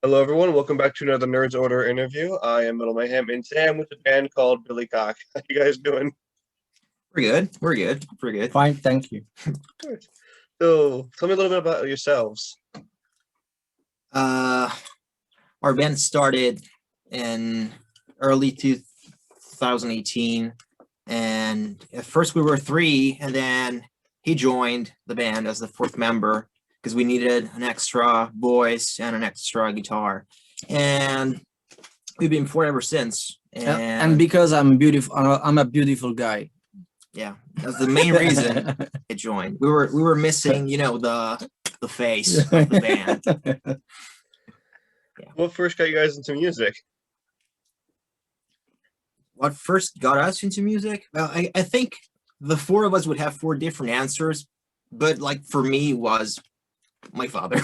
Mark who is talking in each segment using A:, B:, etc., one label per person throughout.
A: Hello, everyone. Welcome back to another Nerds Order interview. I am Middle Mayhem, and today I'm with a band called BillyCock. How you guys doing?
B: We're good. We're good. We're good.
C: Fine, thank you.
A: Good. So, tell me a little bit about yourselves.
B: Our band started in early 2018, and at first we were three, and then he joined the band as the fourth member because we needed an extra voice and an extra guitar, and we've been four ever since.
C: And because I'm beautiful, I'm a beautiful guy.
B: Yeah, that's the main reason it joined. We were missing, the face of the band.
A: Yeah. What first got you guys into music?
B: What first got us into music? Well, I think the four of us would have four different answers, but like for me was my father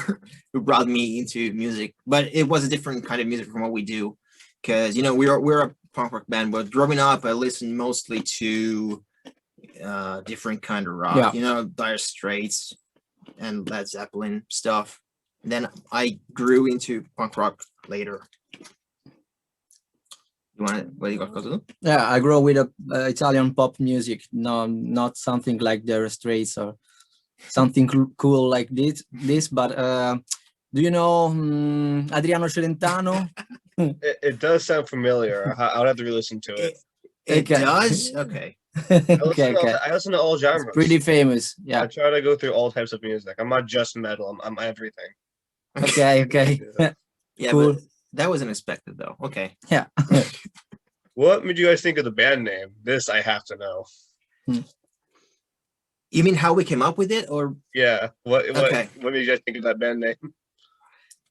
B: who brought me into music. But it was a different kind of music from what we do, because we're a punk rock band. But growing up, I listened mostly to different kind of rock.
C: Yeah.
B: Dire Straits and Led Zeppelin stuff. And then I grew into punk rock later. What do you got to do?
C: Yeah, I grew up with Italian pop music. No, not something like Dire Straits or something cool like this. But do you know Adriano Celentano?
A: It does sound familiar. I'll have to re-listen to it.
B: It does? Okay.
A: I listen to all genres.
C: It's pretty famous. Yeah.
A: I try to go through all types of music. I'm not just metal. I'm everything.
C: Okay.
B: Yeah,
C: cool.
B: But that wasn't expected though. Okay.
C: Yeah.
A: What made you guys think of the band name? This I have to know.
B: You mean how we came up with it, or?
A: Yeah. What
B: Okay.
A: What made you guys think of that band name?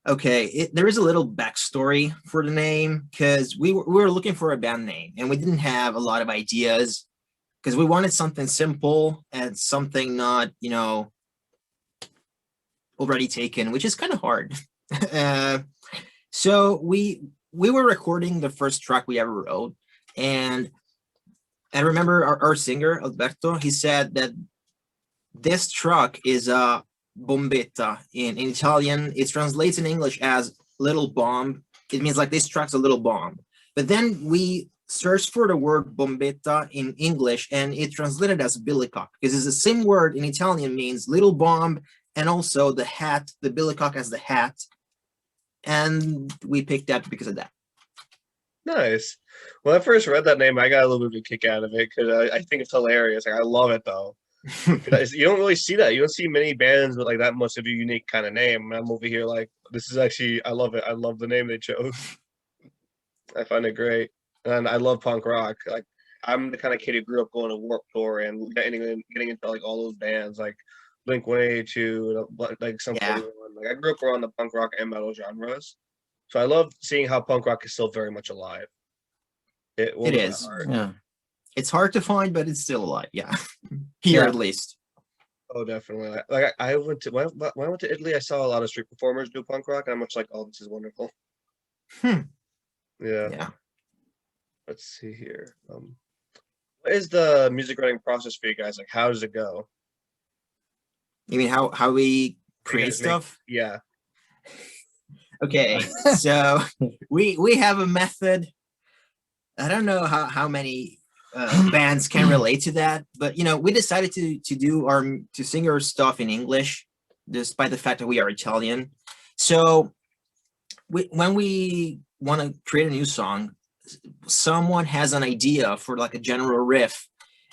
B: Okay, there is a little backstory for the name, because we were looking for a band name and we didn't have a lot of ideas, because we wanted something simple and something not, already taken, which is kind of hard. So we were recording the first track we ever wrote, and I remember our singer Alberto, he said that this track is a bombetta. In Italian, it translates in English as little bomb. It means like this track's a little bomb. But then we searched for the word bombetta in English, and it translated as BillyCock, because it's the same word in Italian, means little bomb, and also the hat, the BillyCock as the hat. And we picked that because of that.
A: Nice. When I first read that name, I got a little bit of a kick out of it because I think it's hilarious. Like, I love it though. You don't really see that. You don't see many bands with like that much of a unique kind of name. And I'm over here like, this is actually, I love it. I love the name they chose. I find it great, and I love punk rock. Like, I'm the kind of kid who grew up going to Warped Tour and getting into like all those bands like Blink-182, like something.
B: Yeah.
A: Like, I grew up around the punk rock and metal genres, so I love seeing how punk rock is still very much alive.
B: It is.
C: Yeah.
B: It's hard to find, but it's still alive. Yeah. Here at least.
A: Oh, definitely. Like I went to when I went to Italy, I saw a lot of street performers do punk rock, and I'm much like, oh, this is wonderful. Yeah. Let's see here. What is the music writing process for you guys? Like, how does it go?
B: You mean how we create stuff?
A: Yeah.
B: Okay, so we have a method. I don't know how many bands can relate to that, but we decided to sing our stuff in English, despite the fact that we are Italian. So when we want to create a new song, someone has an idea for like a general riff,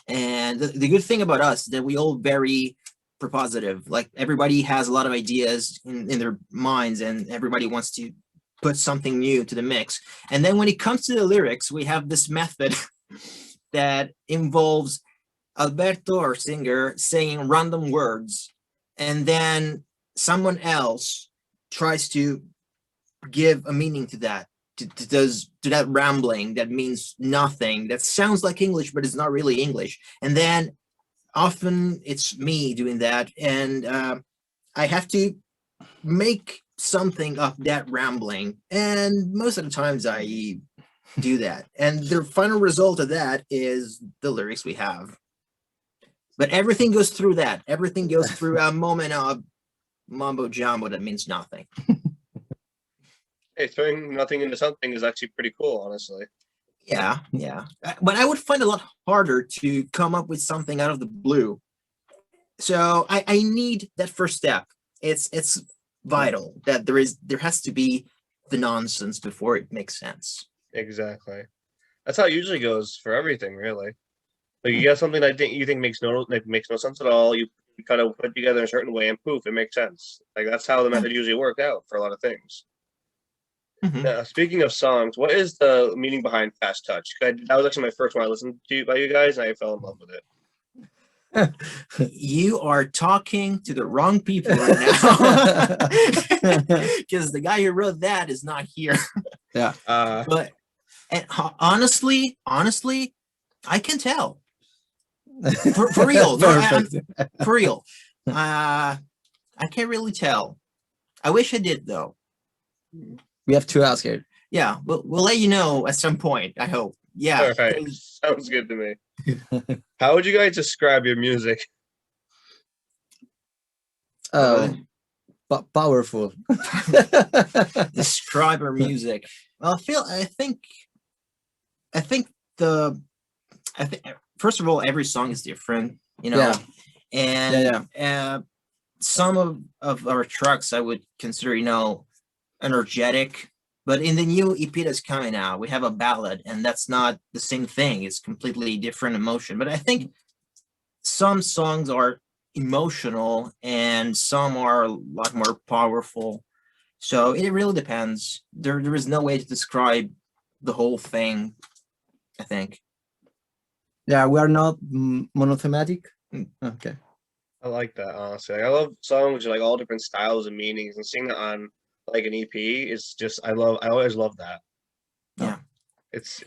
B: and the good thing about us is that we all very propositive. Like, everybody has a lot of ideas in their minds, and everybody wants to put something new to the mix. And then when it comes to the lyrics, we have this method that involves Alberto, our singer, saying random words, and then someone else tries to give a meaning to that, to that rambling that means nothing, that sounds like English but it's not really English. And then often it's me doing that, and I have to make something of that rambling, and most of the times I do that, and the final result of that is the lyrics we have. But everything goes through that. Everything goes through a moment of mumbo jumbo that means nothing.
A: Hey, throwing nothing into something is actually pretty cool, honestly.
B: Yeah, yeah. But I would find it a lot harder to come up with something out of the blue. So I need that first step. It's vital that there has to be the nonsense before it makes sense.
A: Exactly. That's how it usually goes for everything, really. Like you got something that you think makes no sense at all. You kind of put it together in a certain way, and poof, it makes sense. Like that's how the
B: Yeah.
A: method usually worked out for a lot of things.
B: Mhm.
A: Now, speaking of songs, what is the meaning behind Fast Touch? That was actually my first one I listened to by you guys, and I fell in love with it.
B: You are talking to the wrong people right now because the guy who wrote that is not here.
C: Yeah.
B: But and honestly, I can tell for real. No,
C: Perfect.
B: for real. I can't really tell. I wish I did though.
C: We have to ask it.
B: Yeah, we'll let you know at some point. I hope. Yeah.
A: All right, sounds good to me. How would you guys describe your music?
C: Oh, powerful.
B: Describe our music. Well, I think the I think first of all, every song is different, you know,
C: Yeah.
B: and some of our tracks I would consider, you know, energetic. But in the new EP that's coming out, we have a ballad, and that's not the same thing. It's completely different emotion. But I think some songs are emotional and some are a lot more powerful. So it really depends. There is no way to describe the whole thing, I think.
C: Yeah, we are not monothematic.
B: Mm.
C: Okay.
A: I like that, honestly. Like, I love songs with like all different styles and meanings, and seeing that on like an EP is just I always love that.
B: Yeah.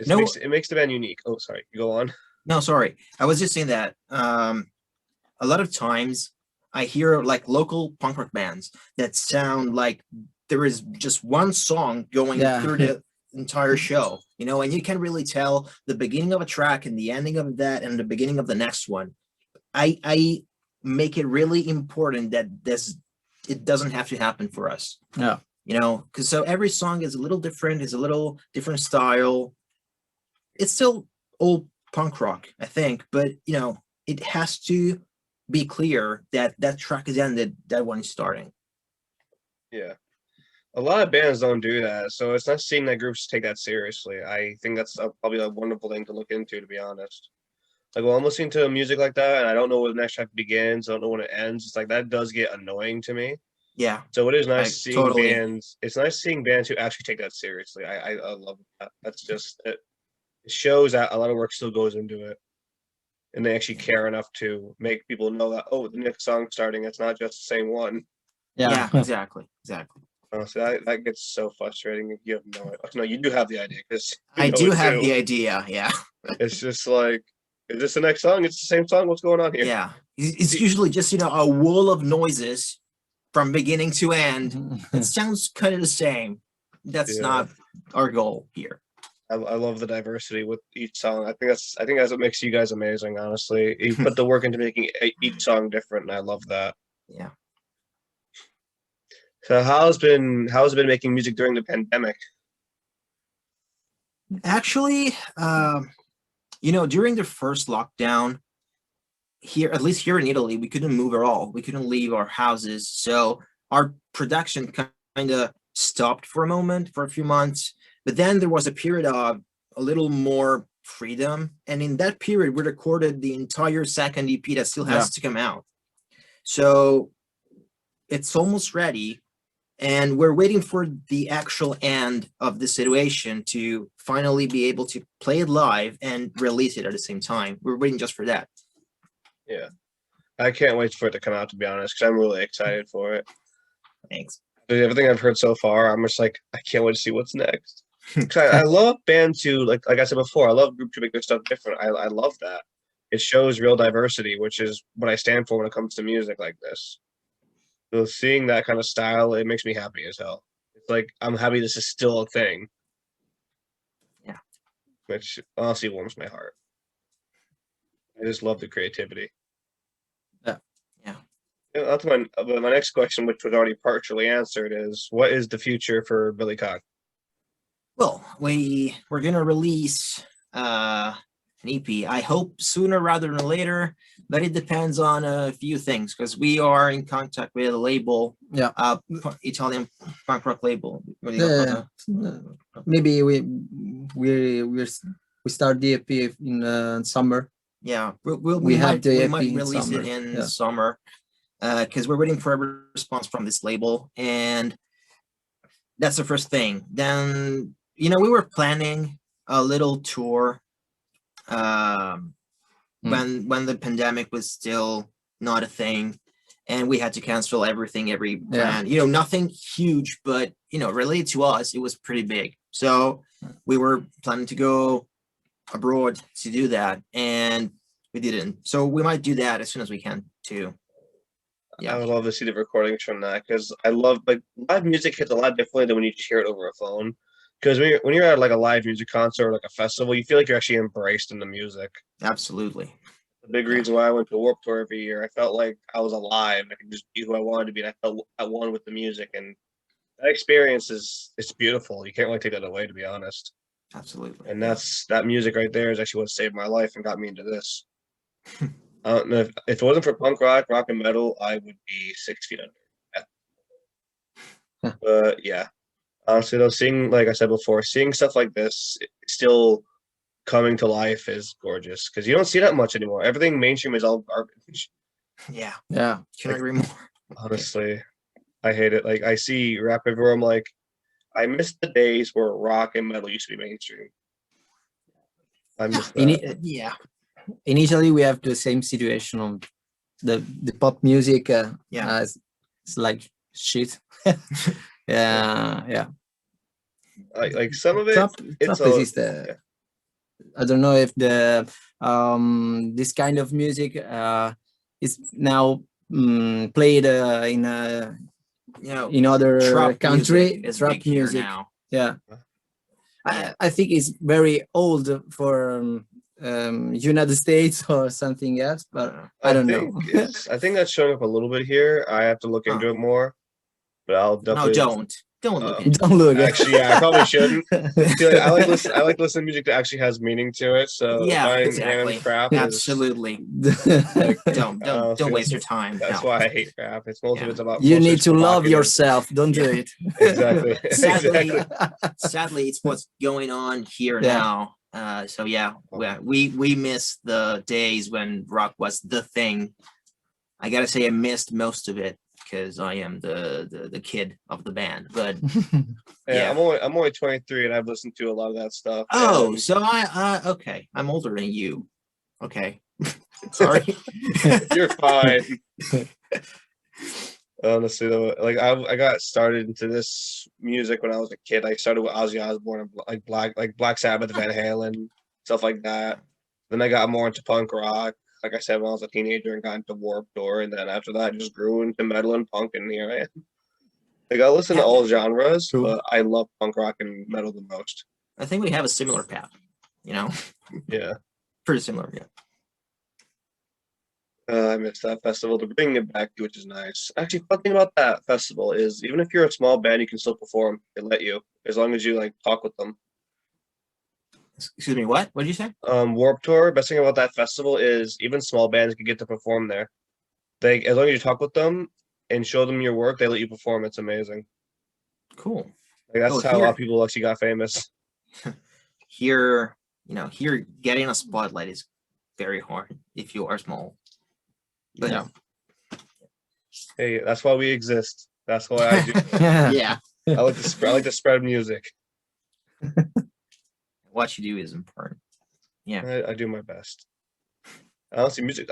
B: No,
A: It makes the band unique. Oh, sorry, you go on.
B: no, sorry. I was just saying that a lot of times I hear like local punk rock bands that sound like there is just one song going
C: Yeah.
B: through the entire show, you know, and you can really tell the beginning of a track and the ending of that and the beginning of the next one. I make it really important that it doesn't have to happen for us.
C: Yeah.
B: You know, because so every song is a little different, is a little different style. It's still old punk rock, I think, but you know, it has to be clear that that track is ended, that one is starting.
A: Yeah. A lot of bands don't do that, so it's nice seeing that groups take that seriously. I think that's probably a wonderful thing to look into, to be honest. Like, well, I'm listening to music like that, and I don't know where the next track begins, I don't know when it ends. It's like that does get annoying to me.
B: Yeah,
A: So it is
B: I
A: nice seeing
B: totally.
A: bands. It's nice seeing bands who actually take that seriously. I love that. That's just it. It shows that a lot of work still goes into it, and they actually care enough to make people know that the next song's starting. It's not just the same one.
B: Yeah,
C: Yeah.
B: exactly.
A: So that gets so frustrating if you have no, you do have the idea because you
B: I
A: know
B: do
A: it
B: have
A: too.
B: the idea. Yeah,
A: It's just like, is this the next song? It's the same song. What's going on here?
B: yeah. It's usually just, you know, a wall of noises from beginning to end. It sounds kind of the same. That's
A: Yeah.
B: not our goal here.
A: I love the diversity with each song. I think that's what makes you guys amazing. Honestly, you put the work into making each song different, and I love that.
B: Yeah.
A: So how's it been making music during the pandemic?
B: Actually, you know, during the first lockdown, here, at least here in Italy, we couldn't move at all. We couldn't leave our houses. So our production kind of stopped for a moment, for a few months. But then there was a period of a little more freedom. And in that period, we recorded the entire second EP that still has to come out. So it's almost ready. And we're waiting for the actual end of the situation to finally be able to play it live and release it at the same time. We're waiting just for that.
A: Yeah, I can't wait for it to come out. To be honest, because I'm really excited for it.
B: Thanks.
A: Everything I've heard so far, I'm just like I can't wait to see what's next. I love bands who like I said before. I love groups who make their stuff different. I love that. It shows real diversity, which is what I stand for when it comes to music like this. So seeing that kind of style, it makes me happy as hell. It's like I'm happy this is still a thing.
B: Yeah.
A: Which honestly warms my heart. I just love the creativity.
C: Yeah.
B: Yeah.
A: That's my next question, which was already partially answered, is what is the future for BillyCock?
B: Well, we're gonna release an EP. I hope sooner rather than later, but it depends on a few things because we are in contact with a label,
C: Yeah.
B: Italian punk rock label.
C: Yeah. Maybe we start the EP in summer.
B: Yeah,
C: We have the
B: we
C: EP
B: might
C: in
B: release
C: summer.
B: it in
C: Yeah.
B: summer because we're waiting for a response from this label, and that's the first thing. Then we were planning a little tour when the pandemic was still not a thing, and we had to cancel every plan. Nothing huge, but related to us, it was pretty big. So we were planning to go abroad to do that, and we didn't. So we might do that as soon as we can too.
A: I would love to see the recordings from that because I love live music hits a lot differently than when you just hear it over a phone. Because when you're at like a live music concert or like a festival, you feel like you're actually embraced in the music.
B: Absolutely.
A: The big reason why I went to Warped Tour every year, I felt like I was alive. I could just be who I wanted to be, and I felt at one with the music. And that experience it's beautiful. You can't really take that away, to be honest.
B: Absolutely.
A: And that music right there is actually what saved my life and got me into this. I don't know if it wasn't for punk rock, rock and metal, I would be 6 feet under. Yeah. But yeah, honestly, though, seeing, like I said before, seeing stuff like this still coming to life is gorgeous because you don't see that much anymore. Everything mainstream is all garbage.
B: Yeah.
C: Couldn't
B: agree more.
A: Honestly, I hate it. Like I see rap everywhere. I'm like, I miss the days where rock and metal used to be mainstream. I miss that.
B: Yeah.
C: Initially, we have the same situation on the pop music. It's like shit. Yeah.
A: Like some of it,
C: Trap
A: it's
C: is the. I don't know if the this kind of music is now played in in other country.
B: Is
C: Trap music
B: now.
C: Yeah. I think it's very old for United States or something else, but I don't know.
A: I think that's showing up a little bit here. I have to look into it more, but I'll definitely.
B: No, don't look.
C: Don't look.
A: Actually, yeah, I probably shouldn't. I like listening to music that actually has meaning to it. So
B: exactly.
A: Crap
B: absolutely. Don't waste your time.
A: That's why I hate rap. It's most of it's about.
C: You need to love yourself. Don't do it.
A: Exactly.
B: Sadly, it's what's going on here now. So we miss the days when rock was the thing. I gotta say, I missed most of it because I am the kid of the band. But
A: I'm only 23 and I've listened to a lot of that stuff.
B: Oh, so okay. I'm older than you. Okay. Sorry.
A: You're fine. Honestly though, like I got started into this music when I was a kid. I started with Ozzy Osbourne and Black Sabbath, Van Halen, stuff like that. Then I got more into punk rock, like I said, when I was a teenager, and got into Warped Tour, and then after that I just grew into metal and punk, and here I am. Like I listen to all genres, but I love punk rock and metal the most.
B: I think we have a similar path,
A: Yeah.
B: Pretty similar, yeah.
A: I missed that festival. They're bringing it back, which is nice. Actually, fun thing about that festival is even if you're a small band, you can still perform. They let you, as long as you like talk with them.
B: Excuse me, what? What did you say?
A: Warped Tour. Best thing about that festival is even small bands can get to perform there. As long as you talk with them and show them your work, they let you perform. It's amazing.
B: Cool.
A: Like that's how a lot of people actually got famous.
B: Here, getting a spotlight is very hard if you are small. But
C: yeah.
A: Hey, that's why we exist. That's why I do.
B: Yeah.
A: I like to spread music.
B: What you do is important. Yeah.
A: I do my best. Honestly, music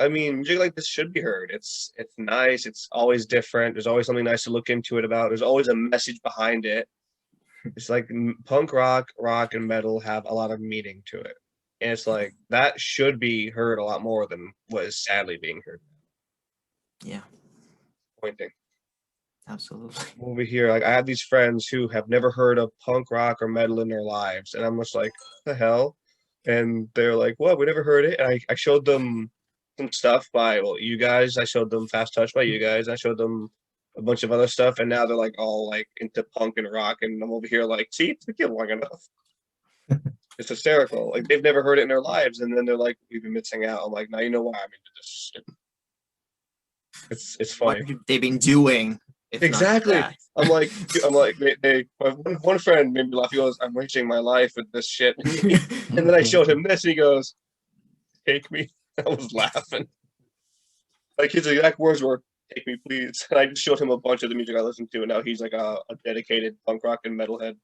A: like this should be heard. It's nice. It's always different. There's always something nice to look into it about. There's always a message behind it. It's like punk rock, and metal have a lot of meaning to it. And it's like that should be heard a lot more than what is sadly being heard.
B: Yeah.
A: Pointing.
B: Absolutely.
A: Over here, like I have these friends who have never heard of punk rock or metal in their lives. And I'm just like, what the hell? And they're like, what? We never heard it. And I showed them some stuff by you guys. I showed them Fast Touch by you guys. I showed them a bunch of other stuff, and now they're like all like into punk and rock, and I'm over here like, see, it took you long enough. It's hysterical. Like they've never heard it in their lives, and then they're like, we've been missing out. I'm like, now you know why I'm into this shit. It's
B: What
A: funny.
B: have they been doing? If
A: Exactly.
B: Not that?
A: I'm like, one friend made me laugh. He goes, I'm wasting my life with this shit. And then I showed him this, and he goes, take me. I was laughing. Like his exact words were, take me, please. And I just showed him a bunch of the music I listened to, and now he's like a dedicated punk rock and metalhead.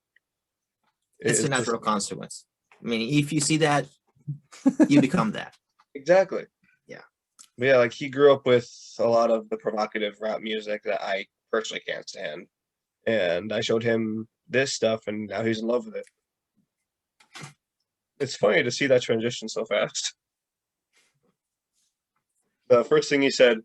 B: It's a natural consequence. I mean, if you see that, you become that.
A: Exactly.
B: Yeah.
A: But yeah, like he grew up with a lot of the provocative rap music that I personally can't stand. And I showed him this stuff, and now he's in love with it. It's funny to see that transition so fast. The first thing he said,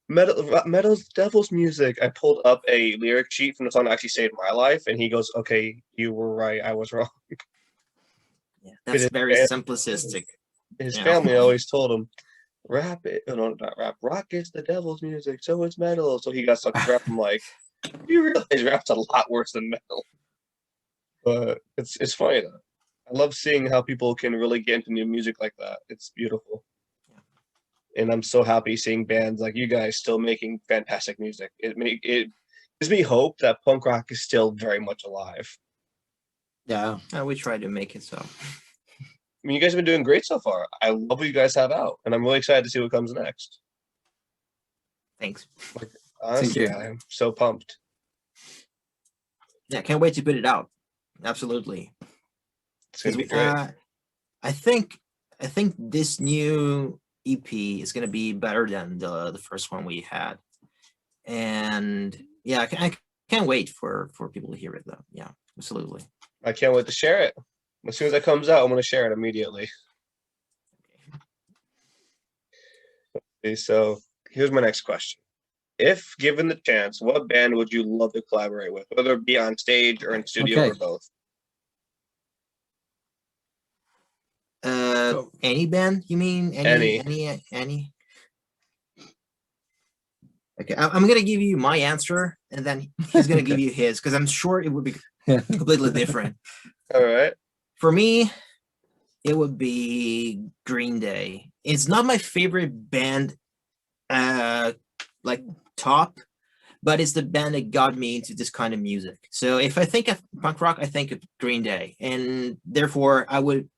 A: metal's devil's music. I pulled up a lyric sheet from the song that actually saved my life, and he goes, okay, you were right, I was wrong.
B: Yeah, that's very simplistic.
A: His family always told him, rap it, no, not rap, rock is the devil's music, so it's metal. So he got stuck with rap. I'm like, you realize rap's a lot worse than metal. But it's funny though. I love seeing how people can really get into new music like that. It's beautiful. And I'm so happy seeing bands like you guys still making fantastic music. It gives me hope that punk rock is still very much alive.
C: Yeah.
B: We try to make it so.
A: I mean, you guys have been doing great so far. I love what you guys have out, and I'm really excited to see what comes next.
B: Thanks.
A: Like, honestly,
C: Thank you.
A: I'm so pumped.
B: Yeah, can't wait to put it out. Absolutely.
A: It's gonna be great.
B: I think this new EP is gonna be better than the first one we had, and yeah, I can't wait for people to hear it though. Yeah, absolutely.
A: I can't wait to share it. As soon as that comes out, I'm going to share it immediately. Okay, so here's my next question. If given the chance, what band would you love to collaborate with, whether it be on stage or in studio or both?
B: Any band? You mean any? Okay, I'm gonna give you my answer, and then he's gonna give you his, because I'm sure it would be completely different.
A: All right.
B: For me, it would be Green Day. It's not my favorite band, like top, but it's the band that got me into this kind of music. So if I think of punk rock, I think of Green Day, and therefore I would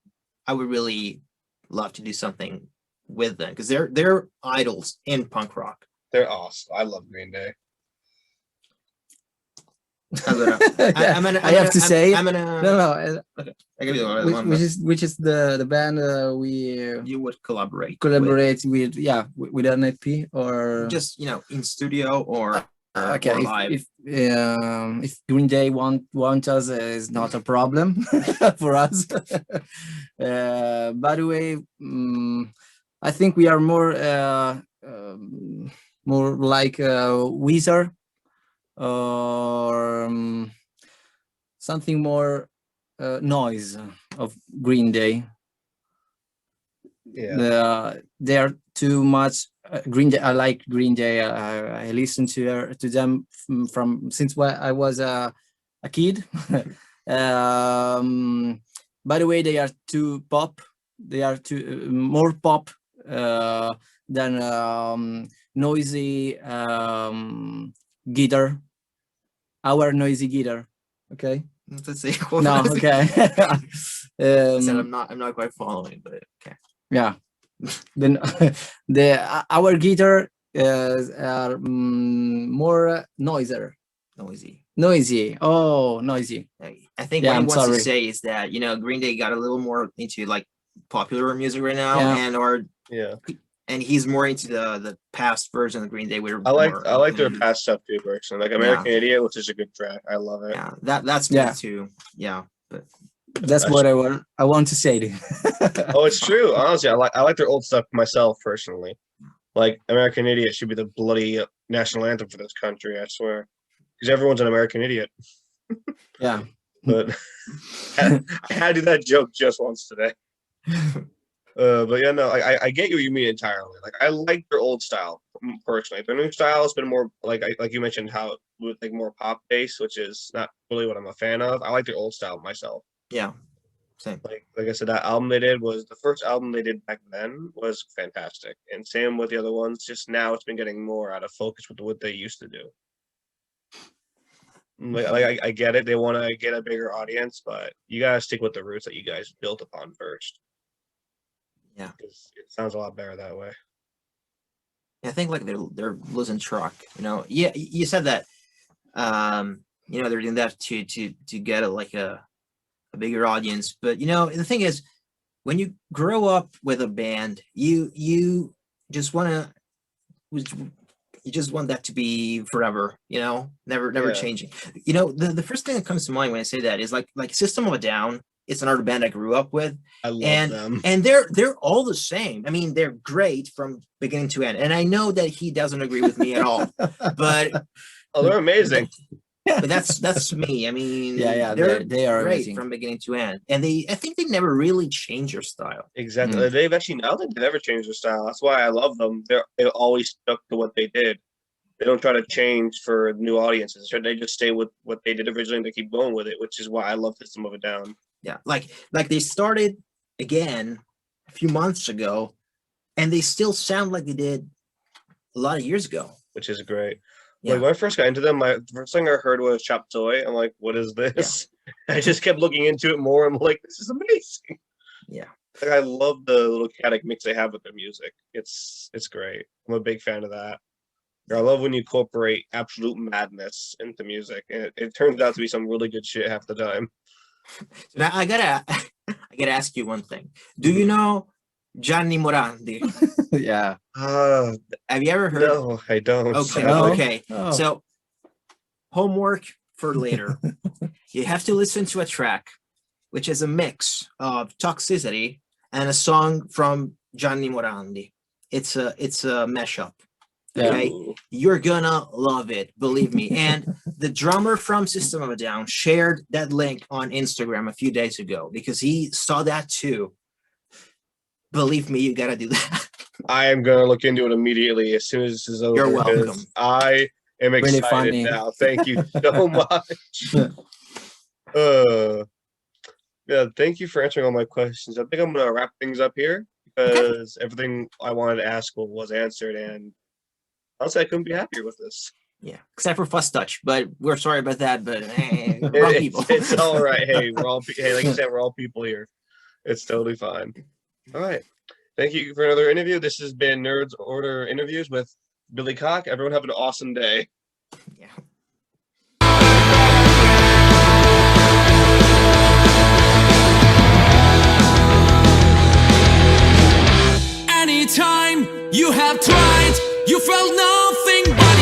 B: really love to do something with them, because they're idols in punk rock.
A: They're awesome. I love Green Day.
C: I have to say, no.
B: Okay.
C: Which is the band
B: you would collaborate
C: with? Yeah, with an EP or
B: just in studio or
C: okay.
B: Or live.
C: If Green Day want us, is not a problem for us. By the way, I think we are more like Weezer or something more noise of Green Day.
A: Yeah,
C: they are too much Green Day. I like Green Day. I listen to them from since I was a kid. By the way, they are too pop. They are too more pop than noisy guitar. Our noisy guitar. Okay.
B: Let's see.
C: No. Okay.
B: I'm not quite following, but okay.
C: Yeah. Then our guitar are more noisy. Oh, noisy.
B: I think what he wants to say is that Green Day got a little more into like popular music right now, and he's more into the past version of Green Day.
A: I like their past stuff too, personally. Like American Idiot, which is a good track. I love it.
B: Yeah, that's me too. Yeah, but
C: that's what I want to say to you.
A: Oh, it's true. Honestly, I like their old stuff myself personally. Like American Idiot should be the bloody national anthem for this country, I swear. Because everyone's an American idiot.
C: Yeah.
A: But I had to do that joke just once today. But yeah, no, I get what you mean entirely. Like I like their old style personally. Their new style has been more like you mentioned how with like more pop based, which is not really what I'm a fan of. I like their old style myself.
B: Yeah, same.
A: Like I said, that album they did was the first album they did back then was fantastic, and same with the other ones. Just now it's been getting more out of focus with what they used to do. I get it. They want to get a bigger audience, but you gotta stick with the roots that you guys built upon first.
B: Yeah,
A: Because it sounds a lot better that way.
B: I think like they're losing track. You know, yeah, you said that. You know, they're doing that to get a bigger audience. But you know, the thing is, when you grow up with a band, you just want to you just want that to be forever, you know, never
A: Yeah.
B: changing. You know, the first thing that comes to mind when I say that is like System of a Down. It's another band I grew up with,
A: I love them.
B: and they're all the same. I mean, they're great from beginning to end. And I know that he doesn't agree with me at all, but
A: Oh, they're amazing.
B: but that's me. I mean,
C: Yeah,
B: they're
C: they are
B: great
C: amazing.
B: from beginning to end, and I think they never really change their style.
A: Exactly. They've actually, I don't think they've ever changed their style. That's why I love them. They always stuck to what they did. They don't try to change for new audiences. They just stay with what they did originally and they keep going with it, which is why I love System of a Down.
B: Yeah, like they started again a few months ago, and they still sound like they did a lot of years ago.
A: Which is great.
B: Yeah.
A: Like when I first got into them, the first thing I heard was Chop Toy. I'm like, what is this? I just kept looking into it more. I'm like, this is amazing.
B: Yeah.
A: Like I love the little chaotic mix they have with their music. It's great. I'm a big fan of that. I love when you incorporate absolute madness into music, and it turns out to be some really good shit half the time.
B: So now I gotta ask you one thing. Do you know Gianni Morandi?
C: Yeah.
B: Have you ever heard?
A: No, I don't.
B: Okay,
C: No.
B: okay.
C: Oh.
B: So homework for later. You have to listen to a track, which is a mix of Toxicity and a song from Gianni Morandi. It's a mashup. Okay,
A: Ooh.
B: you're gonna love it, believe me. And the drummer from System of a Down shared that link on Instagram a few days ago because he saw that too. Believe me, you gotta do that.
A: I am gonna look into it immediately as soon as this is over.
B: You're welcome.
A: because I am
C: Really
A: excited
C: funny.
A: now. Thank you so much. Yeah, thank you for answering all my questions. I think I'm gonna wrap things up here because everything I wanted to ask was answered, and honestly, I couldn't be happier with this.
B: Yeah, except for Fuss Touch, but we're sorry about that. But wrong people.
A: It's all right. Hey, we're all hey, like you said, we're all people here. It's totally fine. All right. Thank you for another interview. This has been Nerds Order Interviews with BillyCock. Everyone have an awesome day.
B: Yeah.
D: Anytime you have tried, you felt nothing but